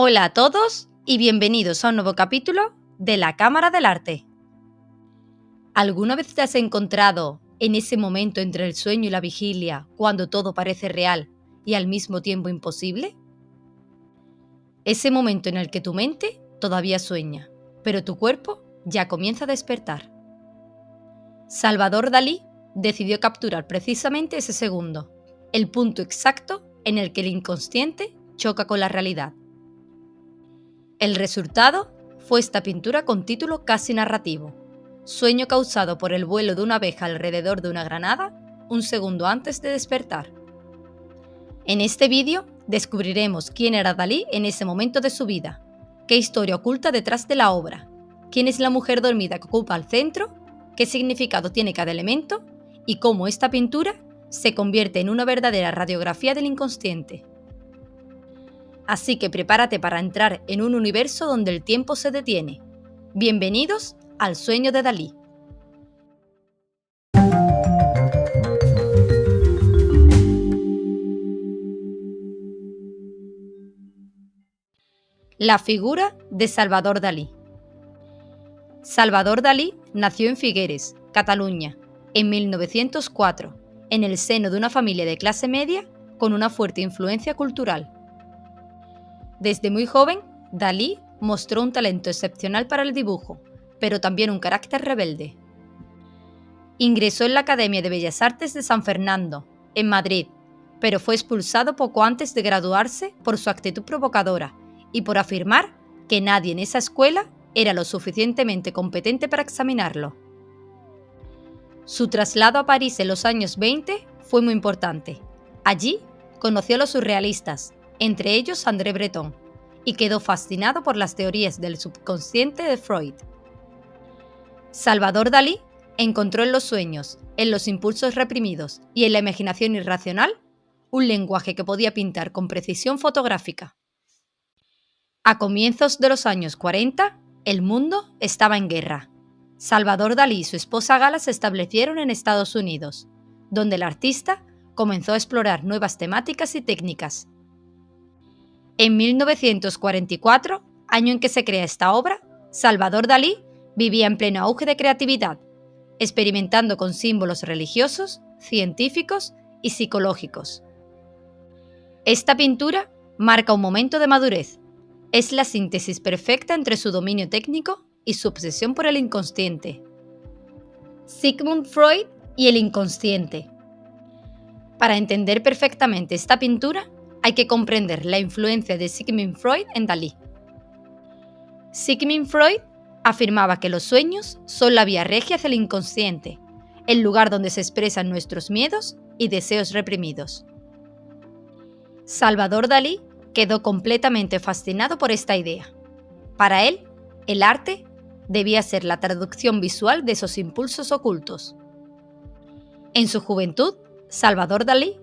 Hola a todos y bienvenidos a un nuevo capítulo de La Cámara del Arte. ¿Alguna vez te has encontrado en ese momento entre el sueño y la vigilia, cuando todo parece real y al mismo tiempo imposible? Ese momento en el que tu mente todavía sueña, pero tu cuerpo ya comienza a despertar. Salvador Dalí decidió capturar precisamente ese segundo, el punto exacto en el que el inconsciente choca con la realidad. El resultado fue esta pintura con título casi narrativo: Sueño causado por el vuelo de una abeja alrededor de una granada un segundo antes de despertar. En este vídeo descubriremos quién era Dalí en ese momento de su vida, qué historia oculta detrás de la obra, quién es la mujer dormida que ocupa el centro, qué significado tiene cada elemento y cómo esta pintura se convierte en una verdadera radiografía del inconsciente. Así que prepárate para entrar en un universo donde el tiempo se detiene. Bienvenidos al sueño de Dalí. La figura de Salvador Dalí. Salvador Dalí nació en Figueres, Cataluña, en 1904, en el seno de una familia de clase media con una fuerte influencia cultural. Desde muy joven, Dalí mostró un talento excepcional para el dibujo, pero también un carácter rebelde. Ingresó en la Academia de Bellas Artes de San Fernando, en Madrid, pero fue expulsado poco antes de graduarse por su actitud provocadora y por afirmar que nadie en esa escuela era lo suficientemente competente para examinarlo. Su traslado a París en los años 20 fue muy importante. Allí conoció a los surrealistas, entre ellos André Breton, y quedó fascinado por las teorías del subconsciente de Freud. Salvador Dalí encontró en los sueños, en los impulsos reprimidos y en la imaginación irracional un lenguaje que podía pintar con precisión fotográfica. A comienzos de los años 40, el mundo estaba en guerra. Salvador Dalí y su esposa Gala se establecieron en Estados Unidos, donde el artista comenzó a explorar nuevas temáticas y técnicas. En 1944, año en que se crea esta obra, Salvador Dalí vivía en pleno auge de creatividad, experimentando con símbolos religiosos, científicos y psicológicos. Esta pintura marca un momento de madurez. Es la síntesis perfecta entre su dominio técnico y su obsesión por el inconsciente. Sigmund Freud y el inconsciente. Para entender perfectamente esta pintura, hay que comprender la influencia de Sigmund Freud en Dalí. Sigmund Freud afirmaba que los sueños son la vía regia hacia el inconsciente, el lugar donde se expresan nuestros miedos y deseos reprimidos. Salvador Dalí quedó completamente fascinado por esta idea. Para él, el arte debía ser la traducción visual de esos impulsos ocultos. En su juventud, Salvador Dalí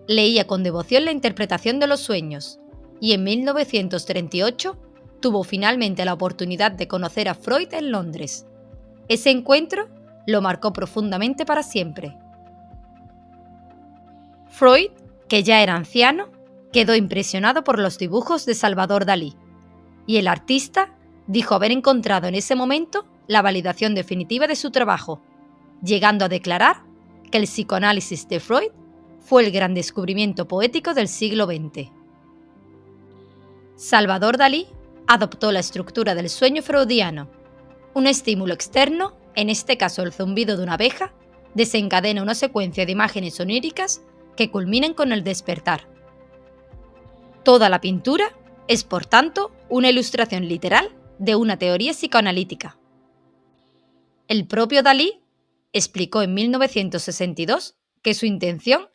leía con devoción la interpretación de los sueños y en 1938 tuvo finalmente la oportunidad de conocer a Freud en Londres. Ese encuentro lo marcó profundamente para siempre. Freud, que ya era anciano, quedó impresionado por los dibujos de Salvador Dalí, y el artista dijo haber encontrado en ese momento la validación definitiva de su trabajo, llegando a declarar que el psicoanálisis de Freud fue el gran descubrimiento poético del siglo XX. Salvador Dalí adoptó la estructura del sueño freudiano. Un estímulo externo, en este caso el zumbido de una abeja, desencadena una secuencia de imágenes oníricas que culminan con el despertar. Toda la pintura es, por tanto, una ilustración literal de una teoría psicoanalítica. El propio Dalí explicó en 1962 que su intención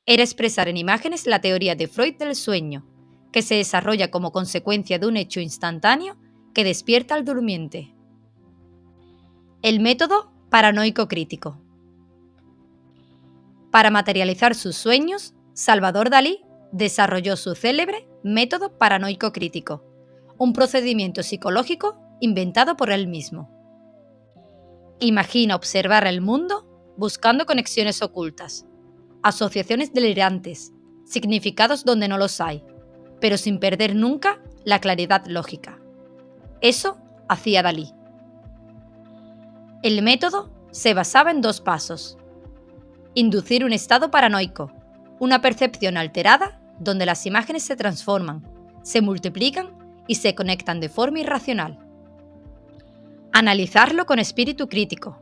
era expresar en imágenes la teoría de Freud del sueño, que se desarrolla como consecuencia de un hecho instantáneo que despierta al durmiente. El método paranoico crítico. Para materializar sus sueños, Salvador Dalí desarrolló su célebre método paranoico crítico, un procedimiento psicológico inventado por él mismo. Imagina observar el mundo buscando conexiones ocultas, asociaciones delirantes, significados donde no los hay, pero sin perder nunca la claridad lógica. Eso hacía Dalí. El método se basaba en 2 pasos. Inducir un estado paranoico, una percepción alterada donde las imágenes se transforman, se multiplican y se conectan de forma irracional. Analizarlo con espíritu crítico,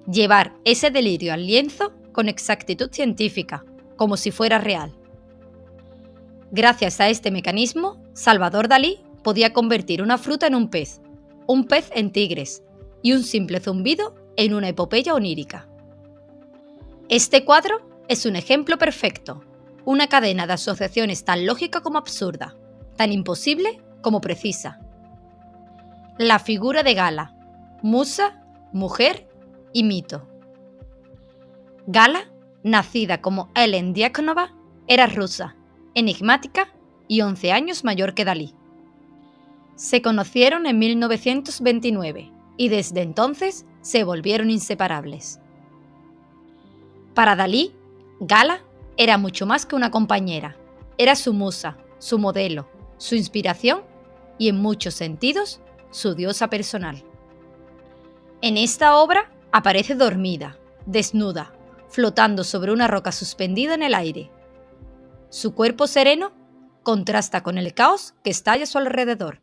llevar ese delirio al lienzo con exactitud científica, como si fuera real. Gracias a este mecanismo, Salvador Dalí podía convertir una fruta en un pez en tigres y un simple zumbido en una epopeya onírica. Este cuadro es un ejemplo perfecto, una cadena de asociaciones tan lógica como absurda, tan imposible como precisa. La figura de Gala, musa, mujer y mito. Gala, nacida como Ellen Diakonova, era rusa, enigmática y 11 años mayor que Dalí. Se conocieron en 1929 y desde entonces se volvieron inseparables. Para Dalí, Gala era mucho más que una compañera, era su musa, su modelo, su inspiración y en muchos sentidos su diosa personal. En esta obra aparece dormida, desnuda, flotando sobre una roca suspendida en el aire. Su cuerpo sereno contrasta con el caos que estalla a su alrededor.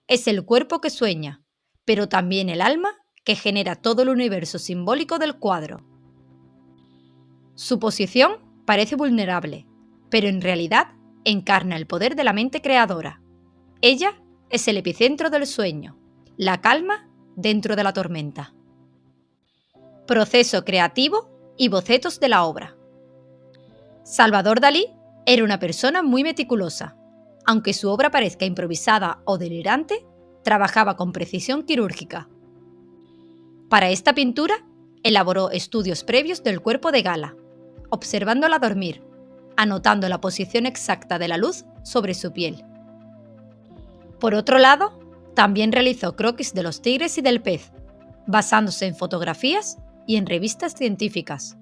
Es el cuerpo que sueña, pero también el alma que genera todo el universo simbólico del cuadro. Su posición parece vulnerable, pero en realidad encarna el poder de la mente creadora. Ella es el epicentro del sueño, la calma dentro de la tormenta. Proceso creativo y bocetos de la obra. Salvador Dalí era una persona muy meticulosa. Aunque su obra parezca improvisada o delirante, trabajaba con precisión quirúrgica. Para esta pintura, elaboró estudios previos del cuerpo de Gala, observándola dormir, anotando la posición exacta de la luz sobre su piel. Por otro lado, también realizó croquis de los tigres y del pez, basándose en fotografías y en revistas científicas.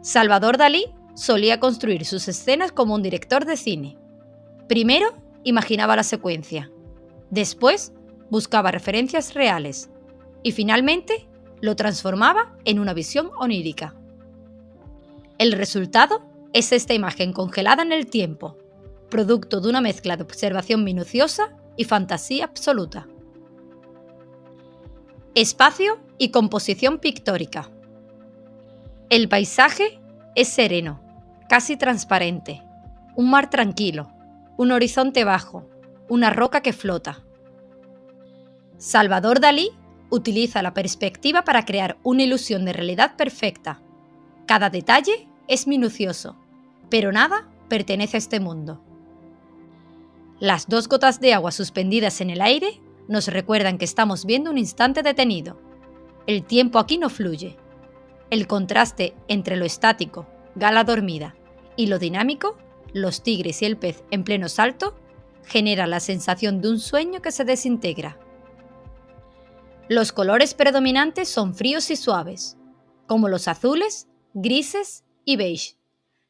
Salvador Dalí solía construir sus escenas como un director de cine. Primero, imaginaba la secuencia. Después, buscaba referencias reales. Y finalmente, lo transformaba en una visión onírica. El resultado es esta imagen congelada en el tiempo, producto de una mezcla de observación minuciosa y fantasía absoluta. Espacio y composición pictórica. El paisaje es sereno, casi transparente, un mar tranquilo, un horizonte bajo, una roca que flota. Salvador Dalí utiliza la perspectiva para crear una ilusión de realidad perfecta. Cada detalle es minucioso, pero nada pertenece a este mundo. Las 2 gotas de agua suspendidas en el aire nos recuerdan que estamos viendo un instante detenido. El tiempo aquí no fluye. El contraste entre lo estático, Gala dormida, y lo dinámico, los tigres y el pez en pleno salto, genera la sensación de un sueño que se desintegra. Los colores predominantes son fríos y suaves, como los azules, grises y beige,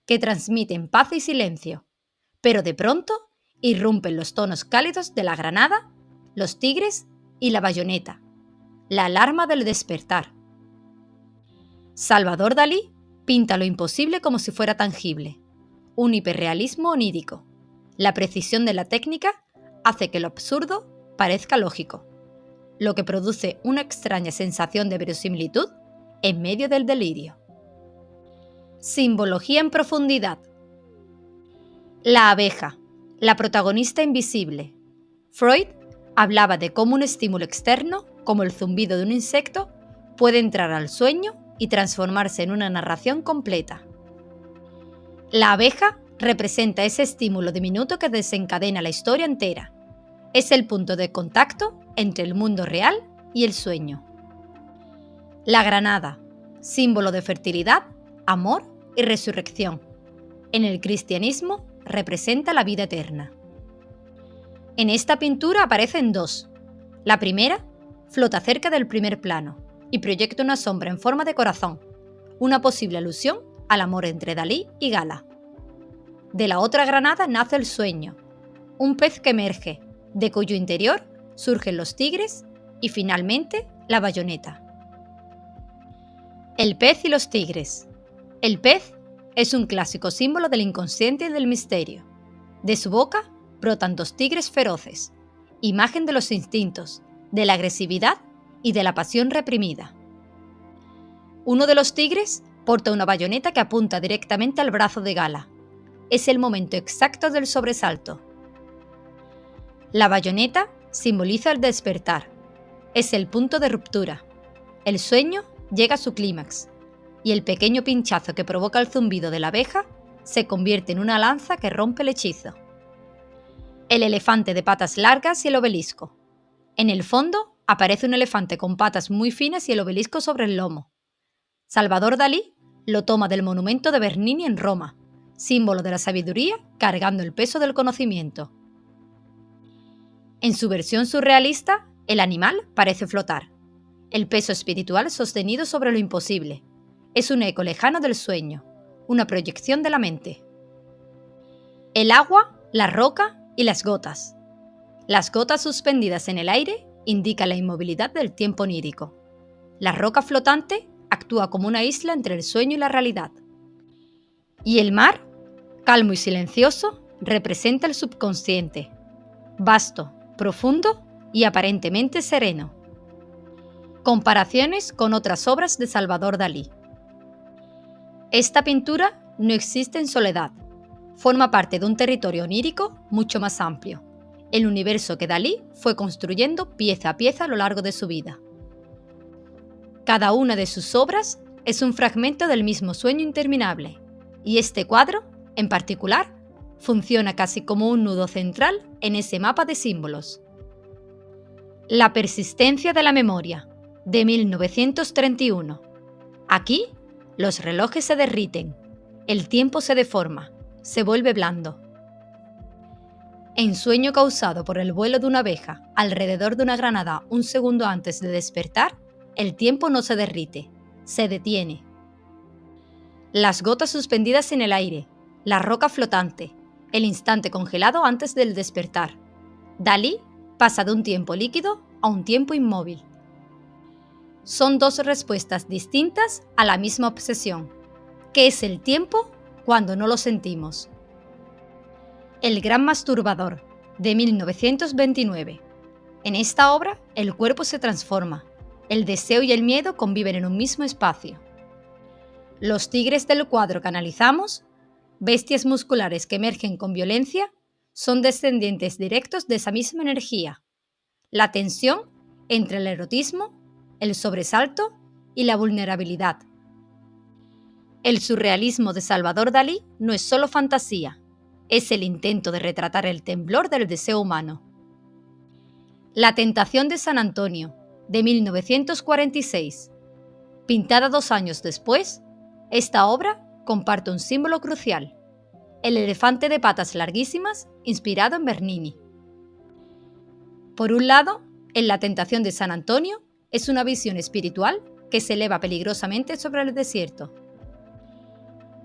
que transmiten paz y silencio, pero de pronto irrumpen los tonos cálidos de la granada, los tigres y la bayoneta, la alarma del despertar. Salvador Dalí pinta lo imposible como si fuera tangible, un hiperrealismo onírico. La precisión de la técnica hace que lo absurdo parezca lógico, lo que produce una extraña sensación de verosimilitud en medio del delirio. Simbología en profundidad. La abeja, la protagonista invisible. Freud hablaba de cómo un estímulo externo, como el zumbido de un insecto, puede entrar al sueño y transformarse en una narración completa. La abeja representa ese estímulo diminuto que desencadena la historia entera. Es el punto de contacto entre el mundo real y el sueño. La granada, símbolo de fertilidad, amor y resurrección. En el cristianismo representa la vida eterna. En esta pintura aparecen 2. La primera flota cerca del primer plano y proyecta una sombra en forma de corazón, una posible alusión al amor entre Dalí y Gala. De la otra granada nace el sueño. un pez que emerge, de cuyo interior surgen los tigres y finalmente la bayoneta. El pez y los tigres. El pez es un clásico símbolo del inconsciente y del misterio. De su boca brotan dos tigres feroces, imagen de los instintos, de la agresividad y de la pasión reprimida. Uno de los tigres porta una bayoneta que apunta directamente al brazo de Gala. Es el momento exacto del sobresalto. La bayoneta simboliza el despertar. Es el punto de ruptura. El sueño llega a su clímax, y el pequeño pinchazo que provoca el zumbido de la abeja se convierte en una lanza que rompe el hechizo. El elefante de patas largas y el obelisco. En el fondo aparece un elefante con patas muy finas y el obelisco sobre el lomo. Salvador Dalí lo toma del monumento de Bernini en Roma, símbolo de la sabiduría cargando el peso del conocimiento. En su versión surrealista, el animal parece flotar. El peso espiritual sostenido sobre lo imposible. Es un eco lejano del sueño, una proyección de la mente. El agua, la roca y las gotas. Las gotas suspendidas en el aire indican la inmovilidad del tiempo onírico. La roca flotante actúa como una isla entre el sueño y la realidad. Y el mar, calmo y silencioso, representa el subconsciente, vasto, profundo y aparentemente sereno. Comparaciones con otras obras de Salvador Dalí. Esta pintura no existe en soledad. Forma parte de un territorio onírico mucho más amplio, el universo que Dalí fue construyendo pieza a pieza a lo largo de su vida. Cada una de sus obras es un fragmento del mismo sueño interminable, y este cuadro, en particular, funciona casi como un nudo central en ese mapa de símbolos. La persistencia de la memoria, de 1931. Aquí, los relojes se derriten, el tiempo se deforma, se vuelve blando. En sueño causado por el vuelo de una abeja alrededor de una granada un segundo antes de despertar, el tiempo no se derrite, se detiene. Las gotas suspendidas en el aire, la roca flotante, el instante congelado antes del despertar. Dalí pasa de un tiempo líquido a un tiempo inmóvil. Son dos respuestas distintas a la misma obsesión. ¿Qué es el tiempo cuando no lo sentimos? El gran masturbador, de 1929. En esta obra, el cuerpo se transforma. El deseo y el miedo conviven en un mismo espacio. Los tigres del cuadro que analizamos, bestias musculares que emergen con violencia, son descendientes directos de esa misma energía. La tensión entre el erotismo, el sobresalto y la vulnerabilidad. El surrealismo de Salvador Dalí no es solo fantasía, es el intento de retratar el temblor del deseo humano. La tentación de San Antonio, de 1946. Pintada 2 años después, esta obra comparte un símbolo crucial, el elefante de patas larguísimas inspirado en Bernini. Por un lado, en La tentación de San Antonio es una visión espiritual que se eleva peligrosamente sobre el desierto.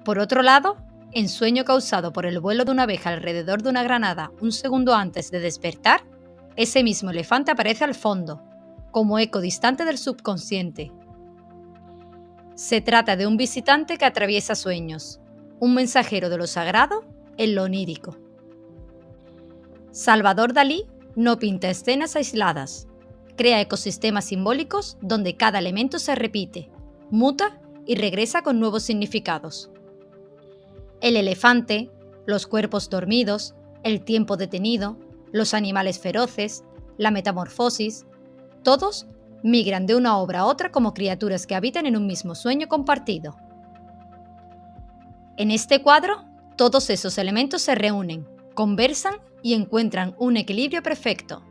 Por otro lado, en Sueño causado por el vuelo de una abeja alrededor de una granada un segundo antes de despertar, ese mismo elefante aparece al fondo, como eco distante del subconsciente. Se trata de un visitante que atraviesa sueños, un mensajero de lo sagrado en lo onírico. Salvador Dalí no pinta escenas aisladas, crea ecosistemas simbólicos donde cada elemento se repite, muta y regresa con nuevos significados. El elefante, los cuerpos dormidos, el tiempo detenido, los animales feroces, la metamorfosis, todos migran de una obra a otra como criaturas que habitan en un mismo sueño compartido. En este cuadro, todos esos elementos se reúnen, conversan y encuentran un equilibrio perfecto.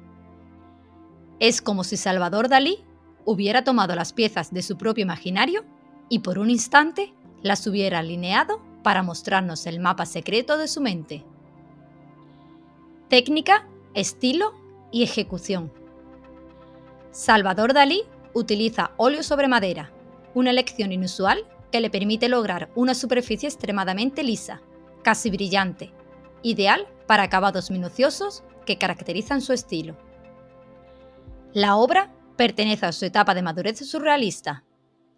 Es como si Salvador Dalí hubiera tomado las piezas de su propio imaginario y por un instante las hubiera alineado para mostrarnos el mapa secreto de su mente. Técnica, estilo y ejecución. Salvador Dalí utiliza óleo sobre madera, una elección inusual que le permite lograr una superficie extremadamente lisa, casi brillante, ideal para acabados minuciosos que caracterizan su estilo. La obra pertenece a su etapa de madurez surrealista,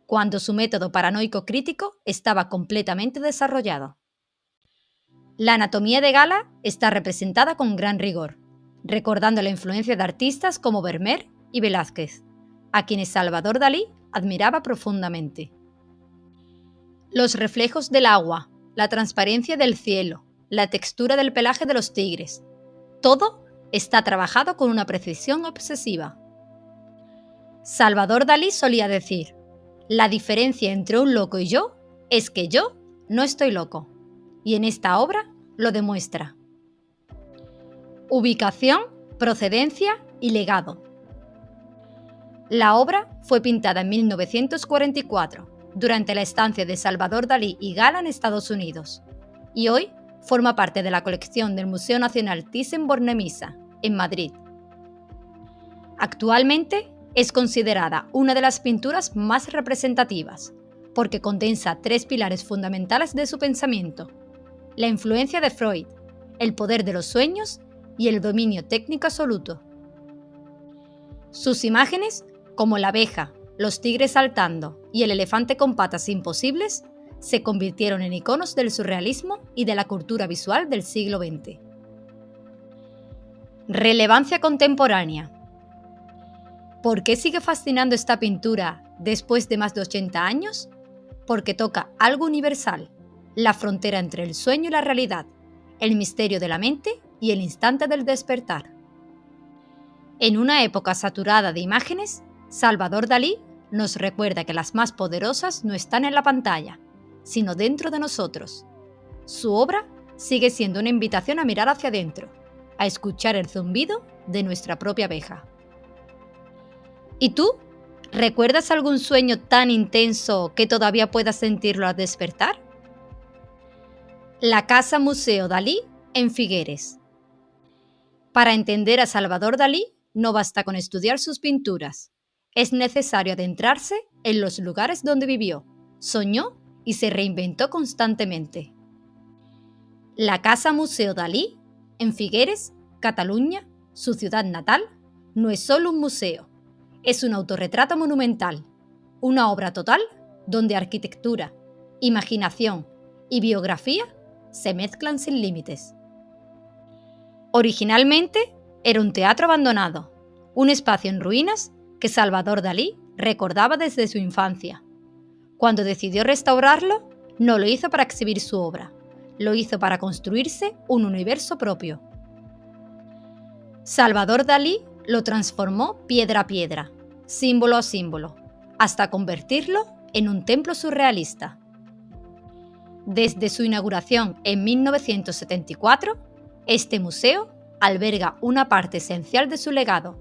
cuando su método paranoico crítico estaba completamente desarrollado. La anatomía de Gala está representada con gran rigor, recordando la influencia de artistas como Vermeer y Velázquez, a quienes Salvador Dalí admiraba profundamente. Los reflejos del agua, la transparencia del cielo, la textura del pelaje de los tigres, todo está trabajado con una precisión obsesiva. Salvador Dalí solía decir: la diferencia entre un loco y yo es que yo no estoy loco, y en esta obra lo demuestra. Ubicación, procedencia y legado. La obra fue pintada en 1944, durante la estancia de Salvador Dalí y Gala en Estados Unidos, y hoy forma parte de la colección del Museo Nacional Thyssen-Bornemisza, en Madrid. Actualmente es considerada una de las pinturas más representativas, porque condensa 3 pilares fundamentales de su pensamiento: la influencia de Freud, el poder de los sueños y el dominio técnico absoluto. Sus imágenes, como la abeja, los tigres saltando y el elefante con patas imposibles, se convirtieron en iconos del surrealismo y de la cultura visual del siglo XX. Relevancia contemporánea. ¿Por qué sigue fascinando esta pintura después de más de 80 años? Porque toca algo universal: la frontera entre el sueño y la realidad, el misterio de la mente y el instante del despertar. En una época saturada de imágenes, Salvador Dalí nos recuerda que las más poderosas no están en la pantalla, sino dentro de nosotros. Su obra sigue siendo una invitación a mirar hacia adentro, a escuchar el zumbido de nuestra propia abeja. ¿Y tú? ¿Recuerdas algún sueño tan intenso que todavía puedas sentirlo al despertar? La Casa Museo Dalí en Figueres. Para entender a Salvador Dalí, no basta con estudiar sus pinturas. Es necesario adentrarse en los lugares donde vivió, soñó y se reinventó constantemente. La Casa Museo Dalí, en Figueres, Cataluña, su ciudad natal, no es solo un museo, es un autorretrato monumental, una obra total donde arquitectura, imaginación y biografía se mezclan sin límites. Originalmente era un teatro abandonado, un espacio en ruinas que Salvador Dalí recordaba desde su infancia. Cuando decidió restaurarlo, no lo hizo para exhibir su obra, lo hizo para construirse un universo propio. Salvador Dalí lo transformó piedra a piedra, símbolo a símbolo, hasta convertirlo en un templo surrealista. Desde su inauguración en 1974, este museo alberga una parte esencial de su legado: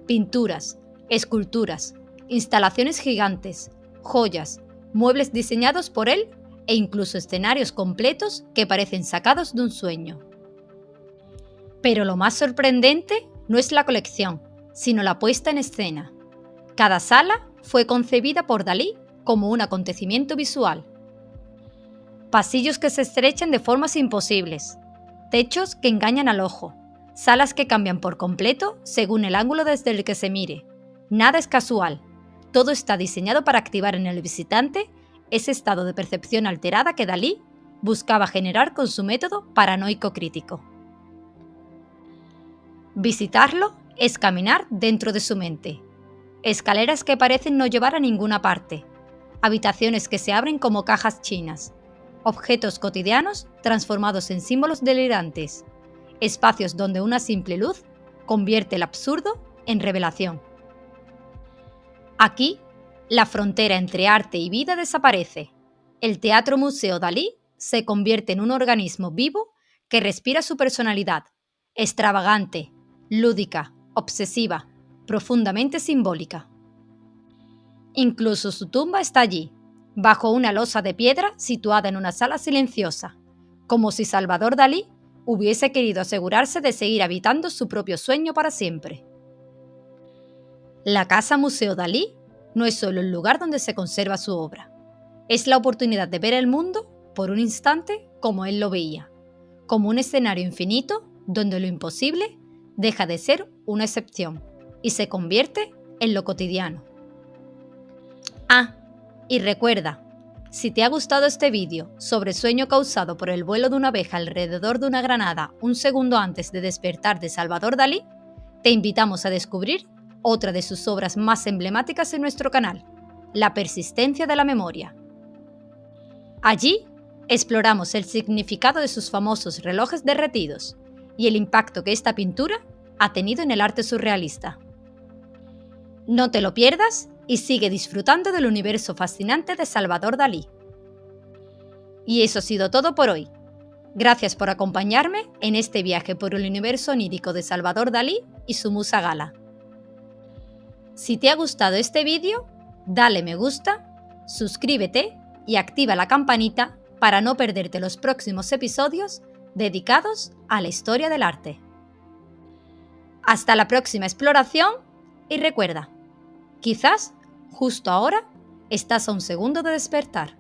pinturas, esculturas, instalaciones gigantes, joyas, muebles diseñados por él e incluso escenarios completos que parecen sacados de un sueño. Pero lo más sorprendente no es la colección, sino la puesta en escena. Cada sala fue concebida por Dalí como un acontecimiento visual. Pasillos que se estrechan de formas imposibles, techos que engañan al ojo, salas que cambian por completo según el ángulo desde el que se mire. Nada es casual, todo está diseñado para activar en el visitante ese estado de percepción alterada que Dalí buscaba generar con su método paranoico crítico. Visitarlo es caminar dentro de su mente. Escaleras que parecen no llevar a ninguna parte, habitaciones que se abren como cajas chinas, objetos cotidianos transformados en símbolos delirantes, espacios donde una simple luz convierte el absurdo en revelación. Aquí, la frontera entre arte y vida desaparece. El Teatro Museo Dalí se convierte en un organismo vivo que respira su personalidad, extravagante, lúdica, obsesiva, profundamente simbólica. Incluso su tumba está allí, bajo una losa de piedra situada en una sala silenciosa, como si Salvador Dalí hubiese querido asegurarse de seguir habitando su propio sueño para siempre. La Casa Museo Dalí no es solo el lugar donde se conserva su obra, es la oportunidad de ver el mundo por un instante como él lo veía, como un escenario infinito donde lo imposible deja de ser una excepción y se convierte en lo cotidiano. Ah, y recuerda, si te ha gustado este vídeo sobre sueño causado por el vuelo de una abeja alrededor de una granada un segundo antes de despertar de Salvador Dalí, te invitamos a descubrir otra de sus obras más emblemáticas en nuestro canal, La persistencia de la memoria. Allí exploramos el significado de sus famosos relojes derretidos y el impacto que esta pintura ha tenido en el arte surrealista. No te lo pierdas y sigue disfrutando del universo fascinante de Salvador Dalí. Y eso ha sido todo por hoy. Gracias por acompañarme en este viaje por el universo onírico de Salvador Dalí y su musa Gala. Si te ha gustado este vídeo, dale me gusta, suscríbete y activa la campanita para no perderte los próximos episodios dedicados a la historia del arte. Hasta la próxima exploración y recuerda, quizás justo ahora estás a un segundo de despertar.